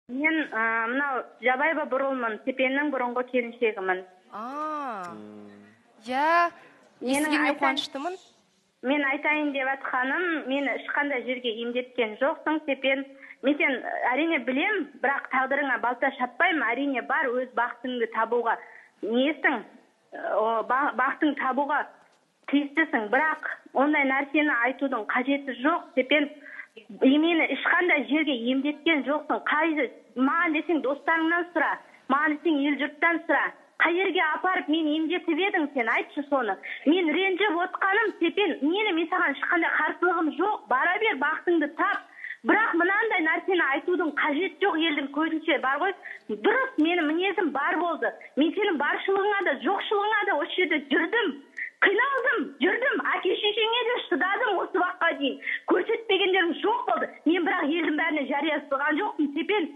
Мен мынау Жабайба Бурулмун, Тепеннің бұрынғы келіншегімін. Естігеніме қуаныштымын. Мен айтайын деп атқаным, мені ешқандай жерге емдеткен жоқсың, Тепен. Мен сен әрине білем, бірақ тағдырыңа балта шаппаймын, әрине бар өз бақытыңды табуға. Несің? Бақытың табуға тиістісің, бірақ ондай нәрсені айтудың қажеті жоқ, Тепен. Мені ешқандай жерге емдеткен жоқсың. Қайсы маған десең достарыңнан сұра, маған десең ел жұрттан сұра. Қай жерге апарып мен емдетіп едің сен, айтшы соны. Мен ренжіп отқаным, Тепен, мен саған ешқандай қарсылығым жоқ. Бара бер, бақытыңды тап. Бірақ мынандай нәрсені айтудың қажет жоқ, елдің көзінше бар ғой. Дұрыс, менің мінезім бар болды. Мен сенің баршылығыңа да, жоқшылығыңа да осы жерде жүрдім. Қиналдым, жүрдім, әке-шешеңе де шыдадым осы уақытқа дейін. Көрсетпегендерім жоқ болды. Мен бірақ елдің бәріне жария салған жоқпын, Тепен.